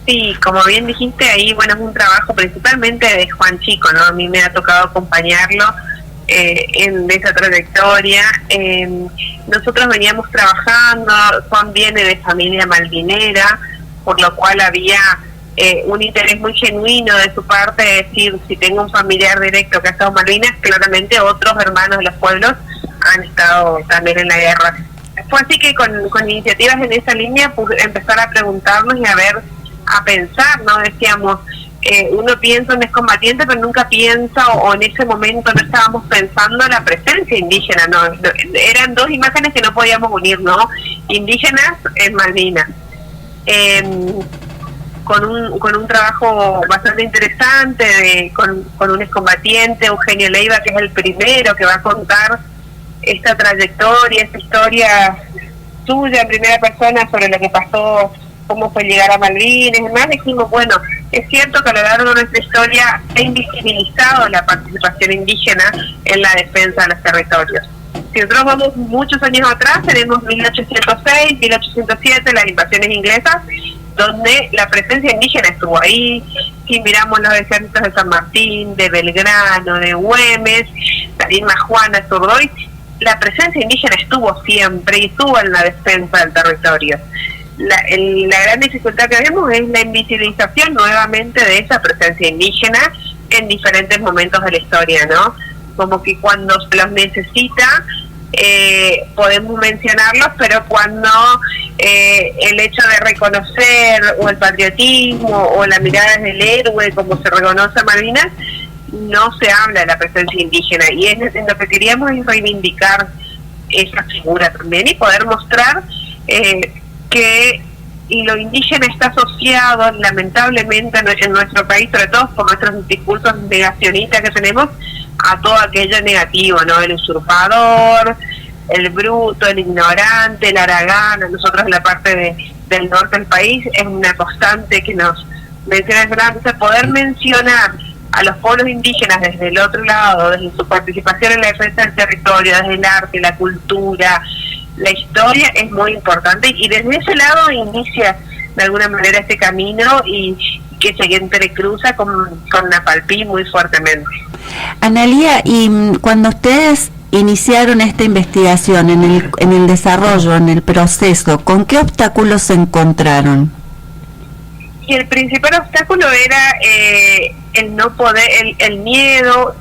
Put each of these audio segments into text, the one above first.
Sí, como bien dijiste, ahí, bueno, es un trabajo principalmente de Juan Chico, ¿no? A mí me ha tocado acompañarlo en esa trayectoria. Nosotros veníamos trabajando, Juan viene de familia malvinera, por lo cual había un interés muy genuino de su parte de decir, si tengo un familiar directo que ha estado en Malvinas, claramente otros hermanos de los pueblos han estado también en la guerra. Fue así que con iniciativas en esa línea, pues empezar a preguntarnos y a pensar, ¿no? Decíamos, uno piensa en excombatiente, pero nunca piensa, o en ese momento no estábamos pensando en la presencia indígena, ¿no? Eran dos imágenes que no podíamos unir, ¿no? Indígenas en Malvinas. Con un trabajo bastante interesante con un excombatiente, Eugenio Leiva, que es el primero que va a contar esta trayectoria, esta historia suya en primera persona sobre lo que pasó, cómo fue llegar a Malvinas y demás. Dijimos, bueno, es cierto que a lo largo de nuestra historia ha invisibilizado la participación indígena en la defensa de los territorios. Si nosotros vamos muchos años atrás, tenemos 1806, 1807, las invasiones inglesas, donde la presencia indígena estuvo ahí. Si miramos los ejércitos de San Martín, de Belgrano, de Güemes, la misma Juana Zurdoy, la presencia indígena estuvo siempre y estuvo en la defensa del territorio. La gran dificultad que vemos es la invisibilización nuevamente de esa presencia indígena en diferentes momentos de la historia, ¿no? Como que cuando se los necesita, podemos mencionarlos, pero cuando el hecho de reconocer o el patriotismo o la mirada del héroe, como se reconoce a Malvinas, no se habla de la presencia indígena, y en lo que queríamos es reivindicar esa figura también y poder mostrar que lo indígena está asociado lamentablemente en nuestro país, sobre todo por nuestros discursos negacionistas que tenemos, a todo aquello negativo, ¿no? El usurpador, el bruto, el ignorante, el haragán. Nosotros en la parte del norte del país es una constante que nos menciona. Entonces, poder mencionar a los pueblos indígenas desde el otro lado, desde su participación en la defensa del territorio, desde el arte, la cultura, la historia, es muy importante, y desde ese lado inicia de alguna manera este camino y que se entrecruza con Napalpí muy fuertemente. Analía, y cuando ustedes iniciaron esta investigación, en el desarrollo, en el proceso, ¿con qué obstáculos se encontraron? Y el principal obstáculo era el no poder, el miedo,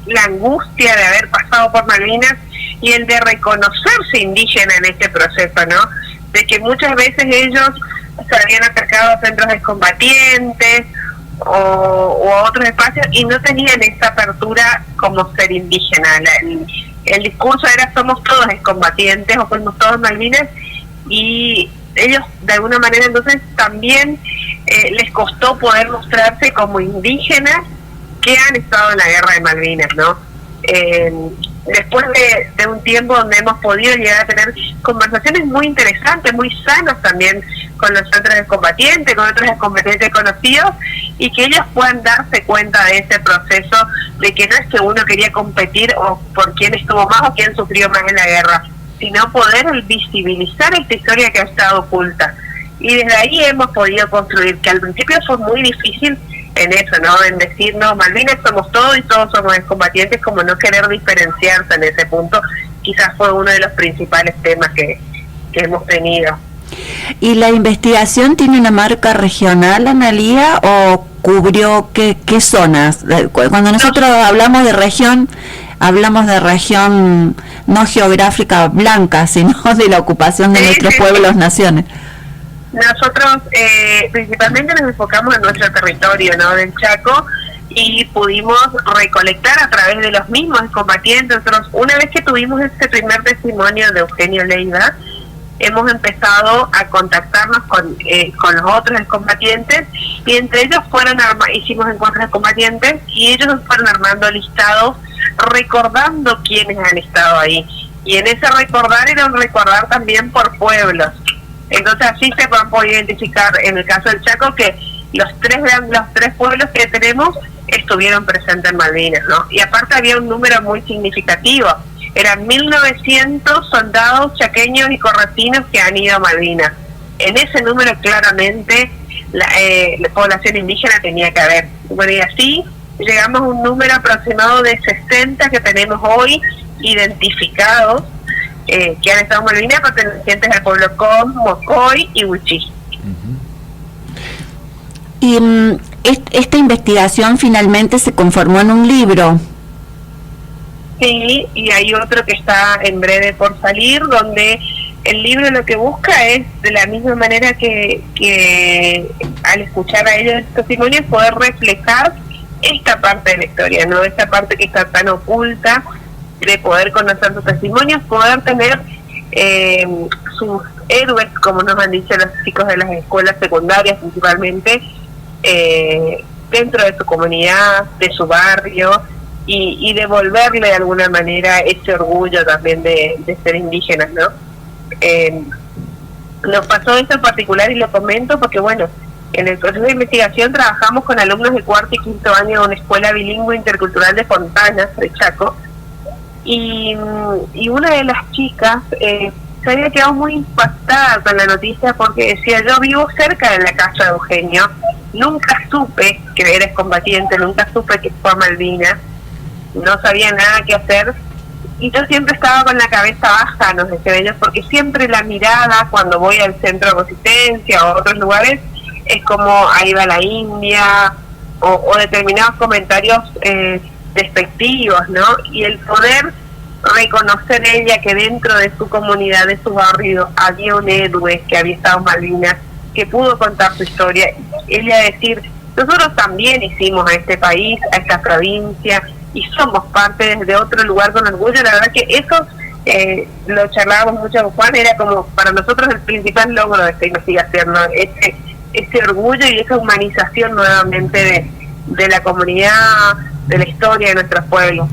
la angustia de haber pasado por Malvinas y el de reconocerse indígena en este proceso, ¿no? De que muchas veces ellos se habían acercado a centros excombatientes o a otros espacios y no tenían esa apertura como ser indígena. El discurso era somos todos excombatientes o somos todos Malvinas, y ellos de alguna manera entonces también les costó poder mostrarse como indígenas que han estado en la guerra de Malvinas, ¿no? Después de un tiempo donde hemos podido llegar a tener conversaciones muy interesantes, muy sanas también con los centros excombatientes, con otros excombatientes conocidos, y que ellos puedan darse cuenta de ese proceso, de que no es que uno quería competir o por quién estuvo más o quién sufrió más en la guerra, sino poder visibilizar esta historia que ha estado oculta. Y desde ahí hemos podido construir, que al principio fue muy difícil en eso, ¿no? En decir, no, Malvinas somos todos y todos somos excombatientes, como no querer diferenciarse en ese punto, quizás fue uno de los principales temas que hemos tenido. ¿Y la investigación tiene una marca regional, Analía, o cubrió qué zonas? Cuando nosotros hablamos de región no geográfica blanca, sino de la ocupación de nuestros pueblos, naciones. Nosotros principalmente nos enfocamos en nuestro territorio, ¿no? Del Chaco, y pudimos recolectar a través de los mismos combatientes. Nosotros, una vez que tuvimos este primer testimonio de Eugenio Leiva, hemos empezado a contactarnos con los otros combatientes, y entre ellos hicimos encuentros de combatientes, y ellos fueron armando listados recordando quiénes han estado ahí, y en ese recordar era un recordar también por pueblos. Entonces así se van a poder identificar en el caso del Chaco que los tres pueblos que tenemos estuvieron presentes en Malvinas, ¿no? Y aparte había un número muy significativo, eran 1900 soldados chaqueños y correntinos que han ido a Malvinas. En ese número claramente la población indígena tenía que haber. Bueno, y así llegamos a un número aproximado de 60 que tenemos hoy identificados, que han estado en Malvinas, pertenecientes al pueblo Com, Mocoy y Huichí. Y esta investigación finalmente se conformó en un libro. Sí, y hay otro que está en breve por salir, donde el libro lo que busca es, de la misma manera que al escuchar a ellos el testimonio, poder reflejar esta parte de la historia, ¿no? Esta parte que está tan oculta, de poder conocer sus testimonios, poder tener sus héroes, como nos han dicho los chicos de las escuelas secundarias principalmente, dentro de su comunidad, de su barrio, y devolverle de alguna manera ese orgullo también de ser indígenas, ¿no? Nos pasó esto en particular, y lo comento porque, bueno, en el proceso de investigación trabajamos con alumnos de cuarto y quinto año de una escuela bilingüe intercultural de Fontana, de Chaco, y una de las chicas se había quedado muy impactada con la noticia, porque decía: yo vivo cerca de la casa de Eugenio, nunca supe que era excombatiente, nunca supe que fue a Malvinas, no sabía nada que hacer, y yo siempre estaba con la cabeza baja, nos decía ella, porque siempre la mirada cuando voy al centro de Resistencia o a otros lugares es como ahí va la India, o determinados comentarios despectivos, ¿no? Y el poder reconocer ella que dentro de su comunidad, de su barrio, había un héroe que había estado en Malvinas, que pudo contar su historia, ella decir: nosotros también hicimos a este país, a esta provincia, y somos parte desde otro lugar con orgullo. La verdad que eso lo charlábamos mucho con Juan, era como para nosotros el principal logro de esta investigación, ¿no? Ese orgullo y esa humanización nuevamente de la comunidad, de la historia de nuestros pueblos.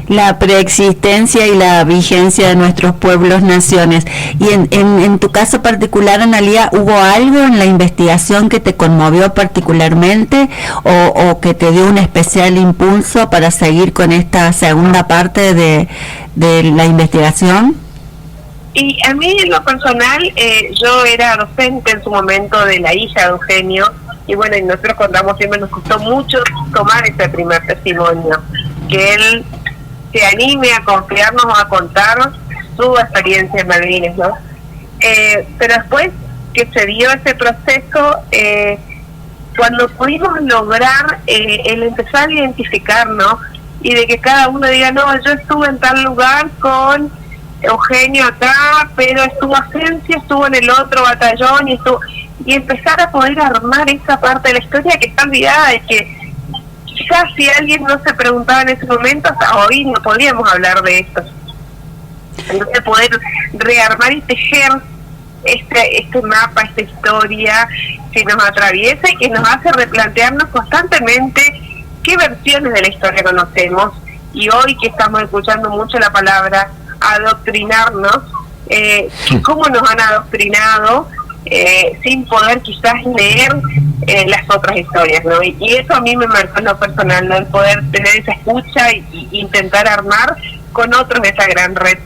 La preexistencia y la vigencia de nuestros pueblos, naciones. Y en tu caso particular, Analía, ¿hubo algo en la investigación que te conmovió particularmente o que te dio un especial impulso para seguir con esta segunda parte de la investigación? Y a mí, en lo personal, yo era docente en su momento de la hija de Eugenio, y bueno, y nosotros contamos siempre, nos costó mucho tomar ese primer testimonio, que él se anime a confiarnos o a contar su experiencia en Malvinas, ¿no? Pero después que se dio ese proceso, cuando pudimos lograr el empezar a identificarnos, y de que cada uno diga: no, yo estuve en tal lugar con Eugenio acá, pero estuvo Asencia, estuvo en el otro batallón, y empezar a poder armar esa parte de la historia que está olvidada, y que quizás si alguien no se preguntaba en ese momento, hasta hoy no podíamos hablar de esto. Entonces, poder rearmar y tejer este mapa, esta historia que nos atraviesa y que nos hace replantearnos constantemente qué versiones de la historia conocemos, y hoy que estamos escuchando mucho la palabra adoctrinarnos, cómo nos han adoctrinado sin poder quizás leer las otras historias, ¿no? Y eso a mí me marcó en lo personal, ¿no? El poder tener esa escucha y intentar armar con otros esa gran red.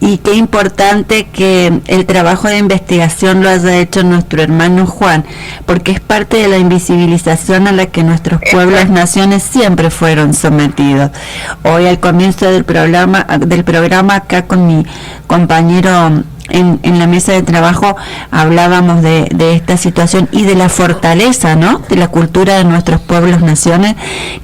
Y qué importante que el trabajo de investigación lo haya hecho nuestro hermano Juan, porque es parte de la invisibilización a la que nuestros pueblos, naciones siempre fueron sometidos. Hoy al comienzo del programa acá con mi compañero en la mesa de trabajo hablábamos de esta situación y de la fortaleza, ¿no?, de la cultura de nuestros pueblos, naciones,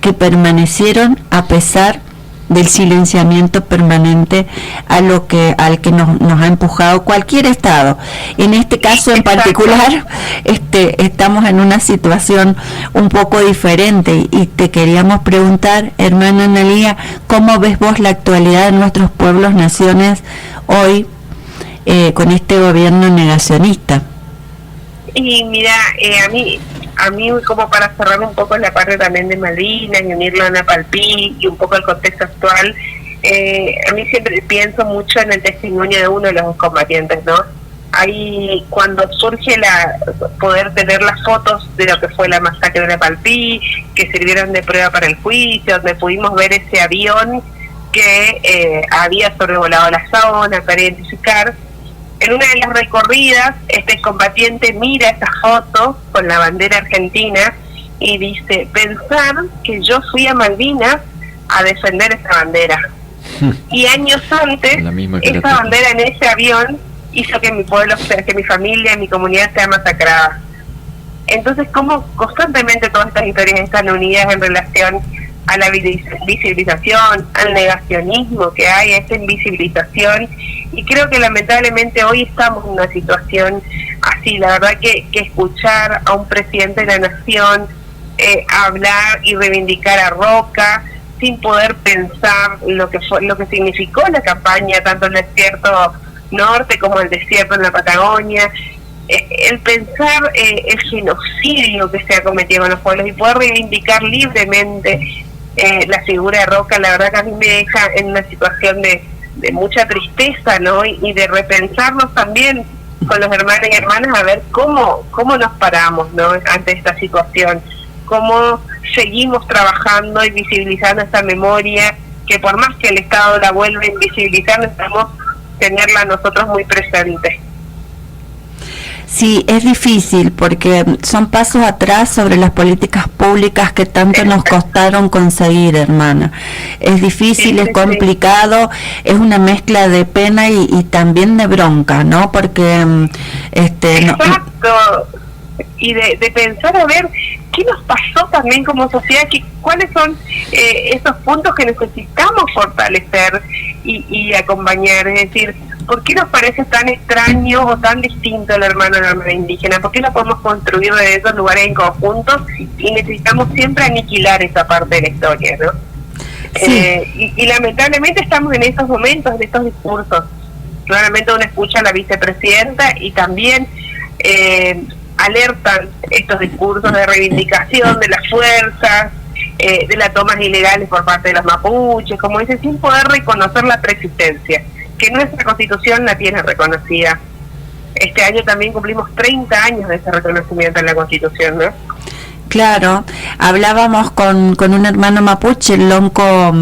que permanecieron a pesar del silenciamiento permanente al que nos ha empujado cualquier estado. En este caso en particular, estamos en una situación un poco diferente, y te queríamos preguntar, hermana Analía, ¿cómo ves vos la actualidad de nuestros pueblos, naciones hoy con este gobierno negacionista? Y mira, a mí como para cerrar un poco la parte también de Malvinas y unirlo a Napalpí y un poco el contexto actual, a mí siempre pienso mucho en el testimonio de uno de los combatientes, ¿no? Ahí cuando surge poder tener las fotos de lo que fue la masacre de Napalpí, que sirvieron de prueba para el juicio, donde pudimos ver ese avión que había sobrevolado la zona para identificar. En una de las recorridas, este combatiente mira esa foto con la bandera argentina y dice, pensar que yo fui a Malvinas a defender esa bandera. Y años antes, esa bandera en ese avión hizo que mi pueblo, que mi familia, mi comunidad sea masacrada. Entonces, como constantemente todas estas historias están unidas en relación a la visibilización, al negacionismo que hay, a esta invisibilización, y creo que lamentablemente hoy estamos en una situación así. La verdad que escuchar a un presidente de la nación hablar y reivindicar a Roca sin poder pensar lo que significó la campaña, tanto en el desierto norte como el desierto en la Patagonia, el pensar el genocidio que se ha cometido en los pueblos y poder reivindicar libremente la figura de Roca, la verdad que a mí me deja en una situación de mucha tristeza, ¿no? Y de repensarnos también con los hermanos y hermanas a ver cómo nos paramos, ¿no? Ante esta situación, cómo seguimos trabajando y visibilizando esta memoria, que por más que el Estado la vuelva a invisibilizar, necesitamos tenerla nosotros muy presente. Sí, es difícil porque son pasos atrás sobre las políticas públicas que tanto nos costaron conseguir, hermana. Es difícil, es complicado, es una mezcla de pena y también de bronca, ¿no? Porque exacto. Y de pensar a ver qué nos pasó también como sociedad, cuáles son esos puntos que necesitamos fortalecer y acompañar. Es decir, ¿por qué nos parece tan extraño o tan distinto el hermano de la hermana indígena? ¿Por qué no podemos construir desde esos lugares en conjunto y necesitamos siempre aniquilar esa parte de la historia, ¿no? Sí. Y lamentablemente estamos en esos momentos, en estos discursos. Claramente uno escucha a la vicepresidenta y también alertan estos discursos de reivindicación de las fuerzas, de las tomas ilegales por parte de los mapuches, como dice, sin poder reconocer la preexistencia, que nuestra Constitución la tiene reconocida. Este año también cumplimos 30 años de ese reconocimiento en la Constitución, ¿no? Claro, hablábamos con un hermano mapuche, el lonco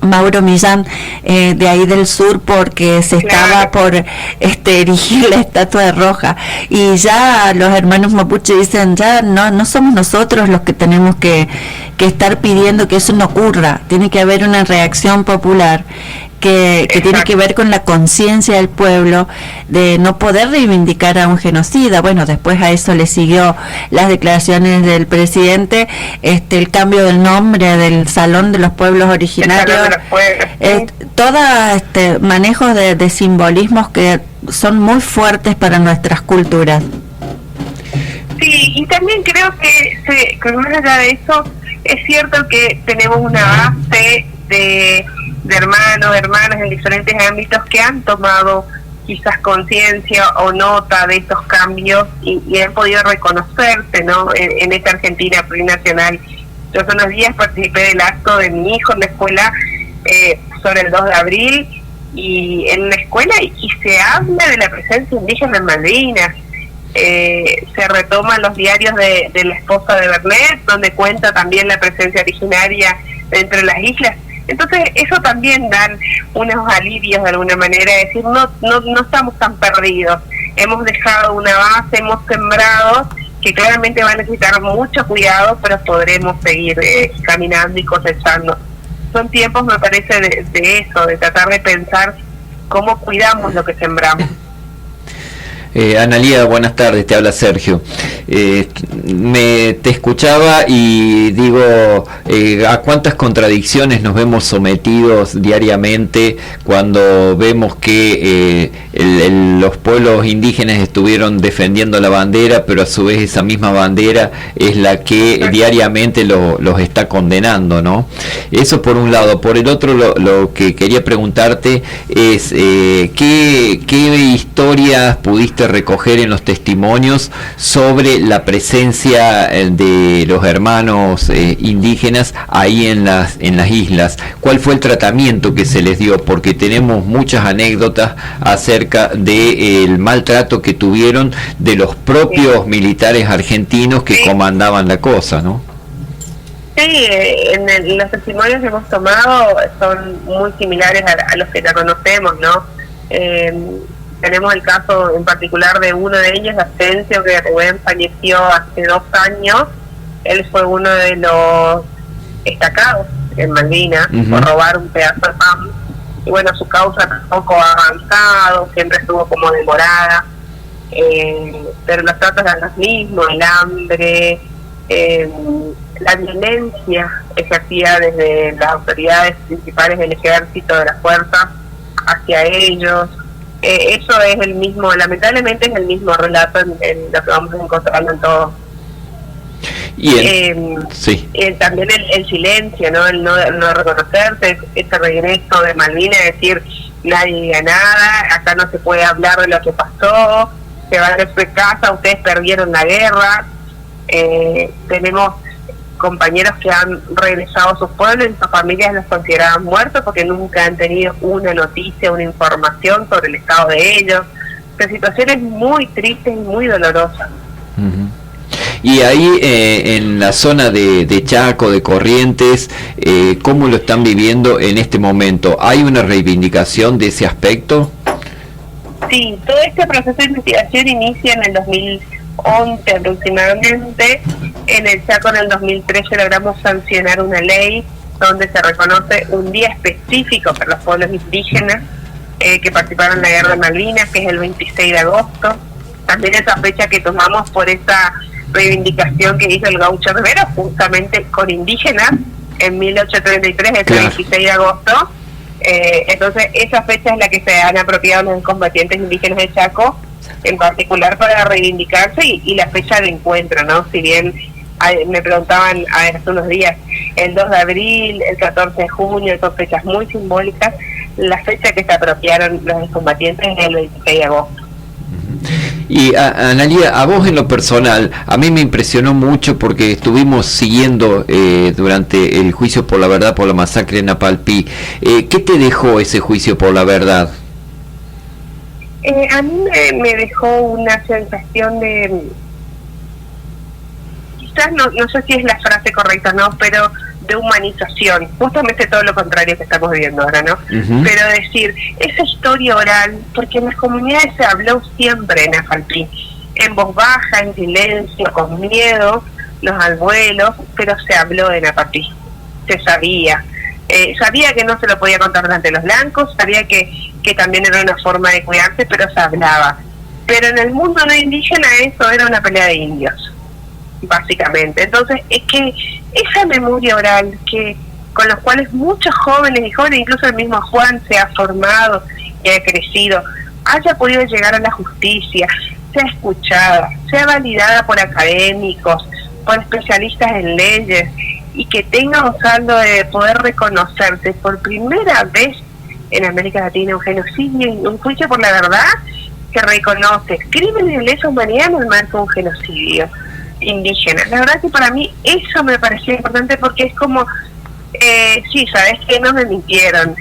Mauro Millán, de ahí del sur, porque se estaba por erigir la estatua de Roca, y ya los hermanos mapuche dicen, ya no somos nosotros los que tenemos que estar pidiendo que eso no ocurra, tiene que haber una reacción popular que tiene que ver con la conciencia del pueblo de no poder reivindicar a un genocida. Bueno, después a eso le siguió las declaraciones del presidente, el cambio del nombre del Salón de los Pueblos Originarios, manejos de simbolismos que son muy fuertes para nuestras culturas. Sí, y también creo que más allá de eso, es cierto que tenemos una base de hermanos, hermanas en diferentes ámbitos que han tomado quizás conciencia o nota de estos cambios y han podido reconocerse, ¿no? En esta Argentina plurinacional. Yo hace unos días participé del acto de mi hijo en la escuela sobre el 2 de abril y en la escuela y se habla de la presencia indígena en Malvinas. Se retoman los diarios de la esposa de Bernet, donde cuenta también la presencia originaria entre las islas. Entonces eso también dan unos alivios de alguna manera, es decir, no estamos tan perdidos, hemos dejado una base, hemos sembrado, que claramente va a necesitar mucho cuidado, pero podremos seguir caminando y cosechando. Son tiempos, me parece, de eso, de tratar de pensar cómo cuidamos lo que sembramos. Analía, buenas tardes, te habla Sergio. Te escuchaba y digo, a cuántas contradicciones nos vemos sometidos diariamente cuando vemos que los pueblos indígenas estuvieron defendiendo la bandera, pero a su vez esa misma bandera es la que diariamente los está condenando, ¿no? Eso por un lado. Por el otro, lo que quería preguntarte es ¿qué historias pudiste recoger en los testimonios sobre la presencia de los hermanos indígenas ahí en las islas? ¿Cuál fue el tratamiento que se les dio? Porque tenemos muchas anécdotas acerca del maltrato que tuvieron de los propios militares argentinos que comandaban la cosa, ¿no? Sí, los testimonios que hemos tomado son muy similares a los que ya conocemos, ¿no? Tenemos el caso en particular de uno de ellos, Asensio, que Rubén falleció hace 2 años. Él fue uno de los destacados en Malvinas por robar un pedazo de pan. Y bueno, su causa tampoco ha avanzado, siempre estuvo como demorada. Pero los tratos eran los mismos, el hambre, la violencia ejercida desde las autoridades principales del ejército, de las fuerzas, hacia ellos. Eso es el mismo, lamentablemente es el mismo relato en lo que vamos encontrando en todo. Y también el silencio, ¿no? El no reconocerse, ese regreso de Malvinas, decir nadie diga nada, acá no se puede hablar de lo que pasó, se van a su casa, ustedes perdieron la guerra. Tenemos compañeros que han regresado a sus pueblos y sus familias los consideraban muertos porque nunca han tenido una noticia, una información sobre el estado de ellos. Son situaciones muy tristes y muy dolorosas. Y ahí en la zona de Chaco, de Corrientes, ¿cómo lo están viviendo en este momento? ¿Hay una reivindicación de ese aspecto? Sí, todo este proceso de investigación inicia en el 2011 aproximadamente. En el Chaco en el 2013 logramos sancionar una ley donde se reconoce un día específico para los pueblos indígenas que participaron en la guerra de Malvinas, que es el 26 de agosto. También esa fecha que tomamos por esa reivindicación que hizo el Gaucho Rivero, justamente con indígenas, en 1833, el 26 de agosto. Entonces esa fecha es la que se han apropiado los combatientes indígenas de Chaco, en particular para reivindicarse, y la fecha de encuentro, ¿no? Si bien me preguntaban hace unos días, el 2 de abril, el 14 de junio, son fechas muy simbólicas, la fecha que se apropiaron los combatientes es el 26 de agosto. Y Analía, a vos en lo personal, a mí me impresionó mucho porque estuvimos siguiendo durante el juicio por la verdad por la masacre de Napalpí. ¿Qué te dejó ese juicio por la verdad? A mí me dejó una sensación de, quizás no sé si es la frase correcta, ¿no? Pero de humanización, justamente todo lo contrario que estamos viviendo ahora, ¿no? Pero decir, esa historia oral, porque en las comunidades se habló siempre en Napalpí, en voz baja, en silencio, con miedo, los abuelos, pero se habló de Napalpí, se sabía. Sabía que no se lo podía contar delante de los blancos, sabía que también era una forma de cuidarse, pero se hablaba. Pero en el mundo no indígena eso era una pelea de indios, básicamente. Entonces, es que esa memoria oral que con los cuales muchos jóvenes, incluso el mismo Juan, se ha formado y ha crecido, haya podido llegar a la justicia, sea escuchada, sea validada por académicos, por especialistas en leyes, y que tenga un saldo de poder reconocerse por primera vez en América Latina un genocidio y un juicio por la verdad que reconoce crímenes de lesa humanidad en el marco de un genocidio indígena. La verdad que para mí eso me pareció importante porque es como, sí, sabes que no me mintieron,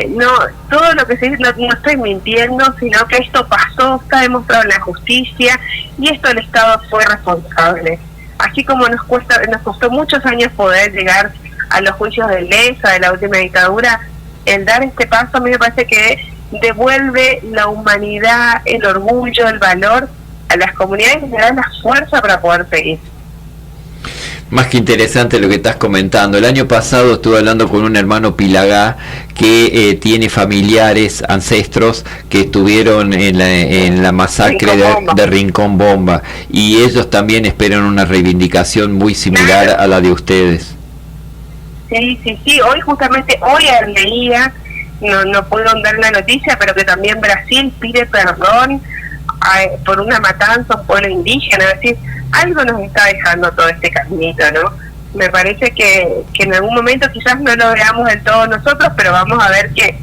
no, todo lo que se dice no estoy mintiendo, sino que esto pasó, está demostrado en la justicia y esto el Estado fue responsable. Así como nos costó muchos años poder llegar a los juicios de lesa de la última dictadura, el dar este paso a mí me parece que devuelve la humanidad, el orgullo, el valor a las comunidades y le da la fuerza para poder seguir. Más que interesante lo que estás comentando. El año pasado estuve hablando con un hermano Pilagá que tiene familiares, ancestros que estuvieron en la masacre de Rincón Bomba, y ellos también esperan una reivindicación muy similar a la de ustedes. Sí, hoy leía, no puedo dar la noticia, pero que también Brasil pide perdón por una matanza a un pueblo indígena. Es decir, algo nos está dejando todo este caminito, ¿no? Me parece que en algún momento quizás no lo veamos del todo nosotros, pero vamos a ver que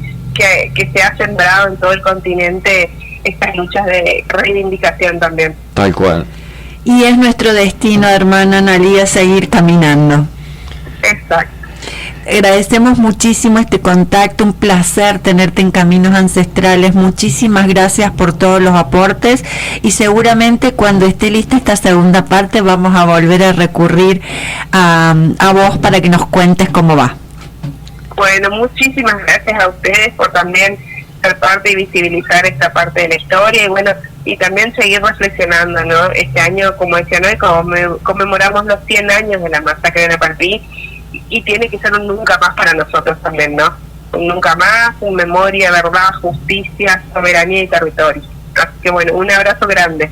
se ha sembrado en todo el continente estas luchas de reivindicación también. Tal cual. Y es nuestro destino, hermana Analía, seguir caminando. Exacto. Agradecemos muchísimo este contacto, un placer tenerte en Caminos Ancestrales. Muchísimas gracias por todos los aportes, y seguramente cuando esté lista esta segunda parte vamos a volver a recurrir a vos para que nos cuentes cómo va. Bueno, muchísimas gracias a ustedes por también ser parte y visibilizar esta parte de la historia, y bueno, y también seguir reflexionando, ¿no? Este año, como decían hoy, conmemoramos los 100 años de la masacre de Nepalpí, y tiene que ser un nunca más para nosotros también, ¿no? Un nunca más, un memoria, verdad, justicia, soberanía y territorio. Así que bueno, un abrazo grande.